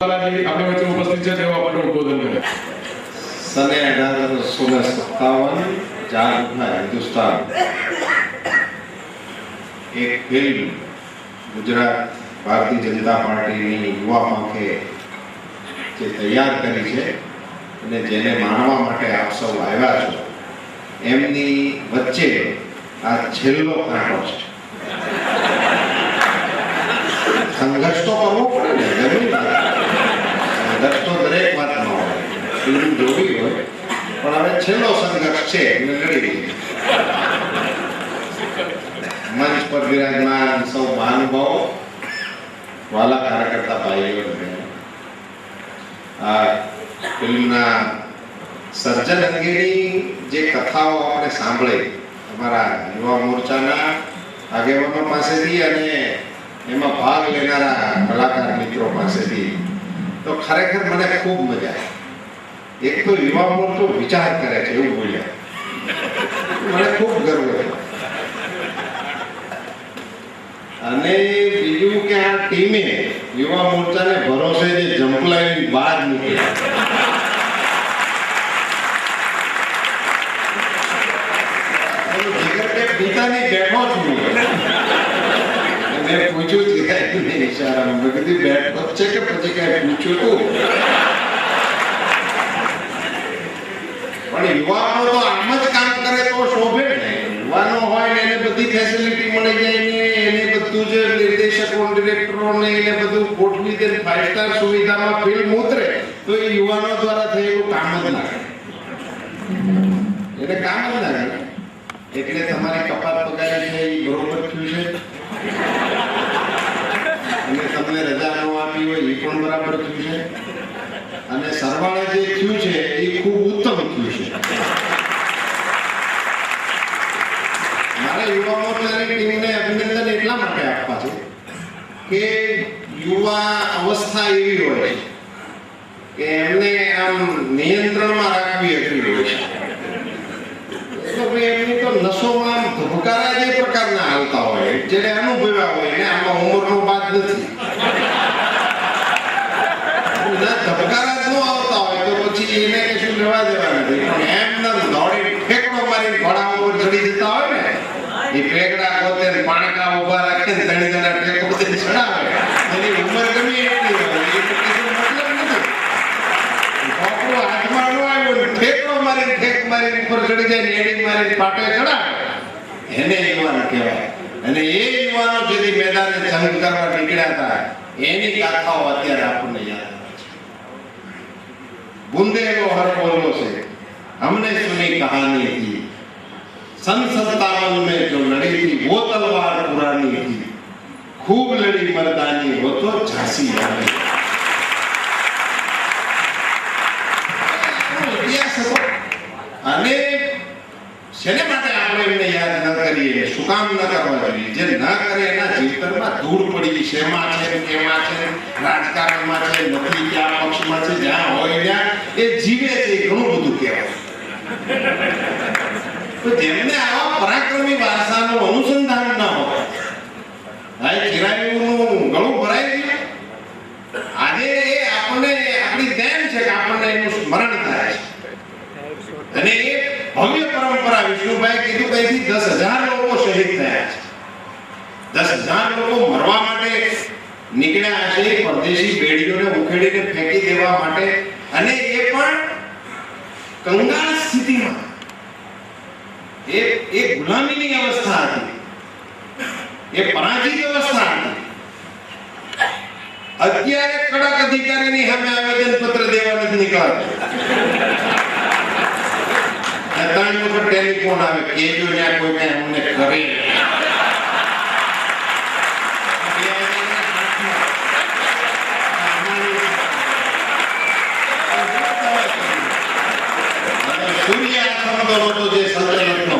આપણે વચ્ચે ઉપસ્થિત છે તેઓ આપણને ઉદ્બોધન કરે. સને 1857 જાગૃતના હિન્દુસ્તાન એક ફિલ્મ ગુજરાત ભારતીય જનતા પાર્ટીની યુવા પાંખે જે તૈયાર કરી છે અને જેને માણવા માટે આપ સૌ આવ્યા છો એમની વચ્ચે આ છેલ્લો કાંટો છે. સંઘર્ષ તો કરવો પડે ને, જરૂરી સંઘર્ષ તો દરેક વાતમાં હોય, ફિલ્મ જોવી હોય, પણ હવે છેલ્લો સંઘર્ષ છે એટલે લડી લઈએ. મંચ પર વિરાજમાન સૌ મહાનુભાવો, વાલા કાર્યકર્તા ભાઈઓ, આ ફિલ્મના સર્જન અંગેની જે કથાઓ આપણે સાંભળી અમારા યુવા મોરચાના આગેવાનો પાસેથી અને એમાં ભાગ લેનારા કલાકાર મિત્રો પાસેથી, તો ખરેખર મને ખૂબ મજા આવી. એક તો યુવા મોરચો વિચાર કરે છે એવું બોલ્યા, મને ખૂબ ગર્વ થયો. અને બીજું કે આ ટીમે યુવા મોરચાને ભરોસે જે જંપલાવી બહાર નીકળી, પિતાની બેઠો છું મેં પૂછ્યું ઈશારામાં, મેં કીધું બેઠો છે કે પછી કઈ પૂછ્યું તું? પણ યુવાનો તો આમ જ કામ કરે તો શોભે ને. યુવાનો હોય ને એને બધી ફેસિલિટી મળી જાય ને, એને બધું જ નિર્દેશકો ડિરેક્ટરો ને એને બધું ગોઠવી દે, 5 સ્ટાર સુવિધામાં ફિલ્મ ઉતરે તો એ યુવાનો દ્વારા થયેલું કામ જ ના કરે, એને કામ જ ના કરે. એટલે તમારી કપાત પગારી છે એ બરોબર થયું છે, અને તમને રજા ન આપી હોય એ પણ બરાબર થયું છે, અને સરવાળે જે થયું છે એ ખૂબ ઉત્તમ થયું છે. મારે યુવા મોરચાની ટીમને અભિનંદન એટલા માટે આપવા છે કે યુવા અવસ્થા એવી હોય છે કે એમને આમ નિયંત્રણમાં રાખવી અઘરી હોય છે. એમની તો નસોમાં ધબકારા જે પ્રકારના હાલતા હોય, જેને અનુભવ્યા હોય ને આમાં ઉંમરનો બાદ નથી, ધબકારા જ ન આવતા હોય તો પછી એને કશું લેવા દેવા નથી. પણ એમને દોડી ઠેકડો મારી ઘોડા ઉપર ચડી જતા હોય ને, એ ઠેકડા પોતે પાણકા ઉભા રાખે ને 3 જણા ઠેકો પોતે ચડાવે, એની ઉંમર ગમે એટલી હોય એ કશું મતલબ નથી. છોકરો હાથમાં ન આવ્યો ને ઠેકડો મારી ઠેક મારી ઉપર ચડી જાય ને એડી મારી પાટે ચડાવે, એને યુવાન કહેવાય. અને એ યુવાનો જેથી મેદાને જંગ કરવા નીકળ્યા હતા એની ગાથાઓ અત્યારે આપણને યાદ આવે છે. બુંદેલો હર બોલો છે, हमने सुनी कहानी थी, सन 57 में जो लड़ी थी वो तलवार पुरानी थी, खूब लड़ी मर्दानी वो तो झांसी रानी. અને શેને માટે આપણે એમને યાદ ન કરીએ, શું કામ ન કરવા જોઈએ? જે ન કરે એના જીવનમાં ધૂળ પડી, શેમાં છે કેમાં છે, રાજકારણમાં છે નથી, ક્યાં પક્ષમાં છે, જ્યાં હોય ત્યાં એ જીવે છે, ઘણું બધું કહેવાય. તો જેમને આવા પરાક્રમી વારસાનું અનુસંધાન ન હોય, ભાઈ ચિરાયુનું ગળું ભરાઈ ગયું, આજે એ આપણને આપણી દેન છે કે આપણને એનું સ્મરણ થાય છે. અને એ ભવ્ય પરંપરા વિષ્ણુભાઈ કીધું કઈથી 10,000 લોકો શહીદ થયા છે, 10,000 લોકો મરવા માટે નીકળ્યા છે પરદેશી બેડીઓને ઉખેડીને ફેંકી દેવા માટે, અને એ પણ કંગાળ સ્થિતિમાં. એ ગુલામીની અવસ્થા હતી, એ પરાજિત અવસ્થા હતી. અત્યારે કડક અધિકારીની સામે આવેદન પત્ર દેવા નથી નીકળતા. 3 વખત ટેલિફોન આવે, કેજો ત્યાં કોઈ અમને કરે. સૂર્યાસ્તમનો જે સંચલનનો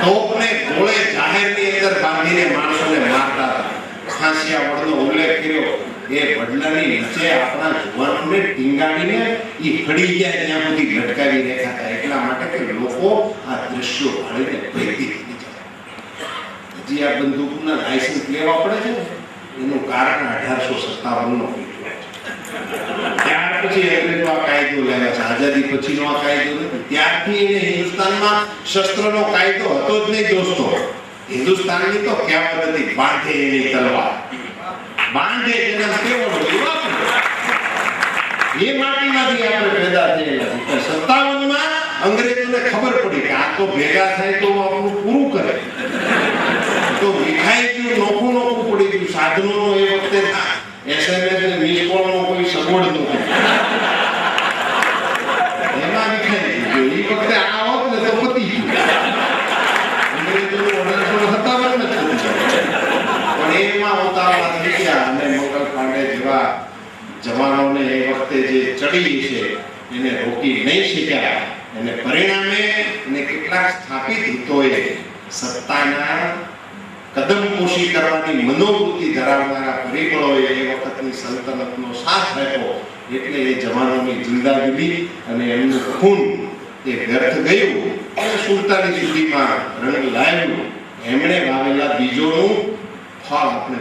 તોપને ગોળે જાહેરની અંદર બાંધીને માણસોને મારતા હતા, ખાંસિયા વડનો ઉલ્લેખ કર્યો. એ વડલાની નીચે આપણા જુવાનોને ટીંગાડીને એ હડી જાય ત્યાં સુધી લટકાવી રાખ્યા હતા, એટલા માટે કે લોકો આ દ્રશ્યો ભાળીને ભયભીત થઈ જાય. હજી આ બંદૂકના લાયસન્સ લેવા પડે છે, એનું કારણ 1857 નો ત્યાર પછી અંગ્રેજો આ કાયદો લાવ્યા છે. આઝાદી પછીનો આ કાયદો નથી. ત્યારથી એને હિન્દુસ્તાનમાં શસ્ત્રનો કાયદો હતો જ નહીં દોસ્તો. હિન્દુસ્તાનની તો કહેવત હતી, બાંધે એની તલવાર. બાંધે જેના કેવો એવા એ માટીમાંથી આપણે પેદા થયેલા. 57 માં અંગ્રેજોને ખબર પડી કે આ તો ભેગા થાય તો આપણું પૂરું કરે. તો વિખાઈ ગયું, નોખું પડી ગયું. સાધનોનો એ વખતે SMS ને મિસ કોલનો કોઈ સગવડ નહોતી. એમાં વિખાઈ ગયું. એ વખતે આ હોત ને તો પતી ગયું. અંગ્રેજોનું 1857 ને થયું છે. પણ એમાં ઉતાવળા થઈ ગયા અને મંગલ પાંડે જેવા જવાનોને એ વખતે જે ચડી છે એને રોકી નહીં શક્યા. અને પરિણામે એને કેટલાક સ્થાપિત હિતોએ સત્તાના કદમકુશી કરવાની મનોવૃત્તિ ધરાવનારા પરિબળોએ એ વખતની સલ્તનતનો સાથ આપ્યો. એટલે એ જવાનોની જિંદાદિલી અને એમનું ખૂન એ વ્યર્થ ગયું અને સુલતાની સુધીમાં રંગ લાવ્યું. એમણે વાવેલા બીજોનું ફળ આપણે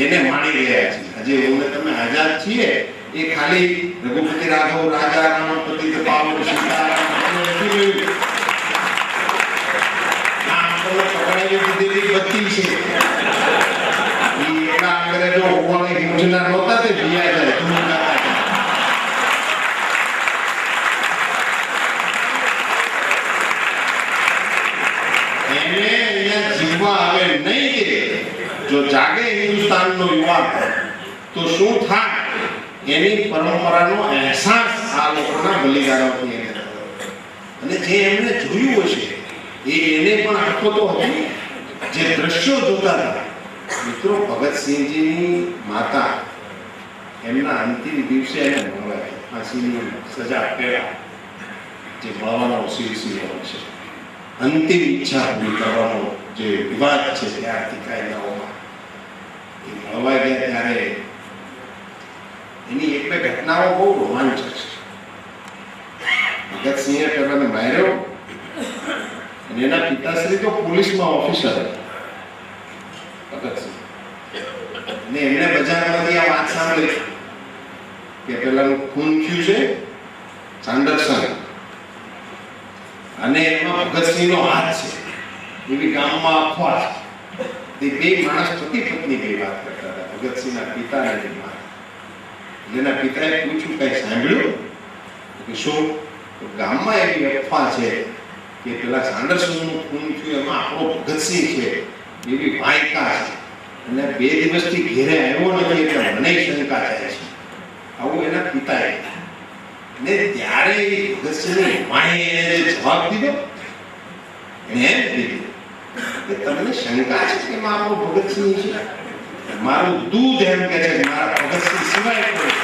એને માણી રહ્યા છીએ. આજે હું તમે આઝાદ છીએ એ ખાલી રઘુપતિ રાઘવ રાજા રમણપતિ પાવન સીતારામ નથી મળ્યું. આ આપણને પકડાવી દીધેલી બત્તી છે. એ એના અંગ્રેજો હોવાની યોજના નહોતા તે દિયા જાય તું ગાતા. એને અહીંયા જીવવા આવે નહીં દે. જો જાગે હિન્દુસ્તાનનો યુવાન તો શું થાય એની પરંપરાનો અહેસાસ આ લોકોના બલિદાનોથી એને થયો. અને જે એમને જોયું હશે એને પણ આંખો તો હતી. જે દ્રશ્યો જોતા હતા મિત્રો, ભગતસિંહજીની માતા એમના અંતિમ દિવસે એને મળવા ફાંસીની સજા પહેલા જે મળવાનો સિલસિલો છે, અંતિમ ઈચ્છા પૂરી કરવાનો જે વિવાદ છે ત્યારથી કાયદાઓમાં એ મળવા ગયા ત્યારે એની એક બે ઘટનાઓ બહુ રોમાંચક છે. ભગતસિંહે પેલાને માર્યો અને એના પિતાશ્રી તો પોલીસમાં ઓફિસર હતા ભગતસિંહ. અને એમને બજારમાંથી આ વાત સાંભળી કે પેલાનું ખૂન થયું છે સાન્ડરસન અને એમાં ભગતસિંહનો હાથ છે એવી ગામમાં અફવા છે. બે માણસ પતિ પત્ની બે વાત કરતા હતા, ભગતસિંહના પિતા અને મા. એના પિતાએ પૂછ્યું કઈ સાંભળ્યું કે શું? તો ગામમાં એવી અફવા છે કે પેલા સાન્ડરસનનું ખૂન થયું એમાં આપણો ભગતસિંહ છે એવી વાયકા છે અને 2 દિવસથી ઘેરે આવ્યો નથી એટલે મને શંકા થાય છે. આવું એના પિતાએ. ને ત્યારે ભગતસિંહની માએ એને જવાબ દીધો. એને એમ કીધું કે તમને શંકા છે કે મારો ભગતસિંહ છે? મારું દૂધ એમ કે છે કે મારા ભગતસિંહ સિવાય કોઈ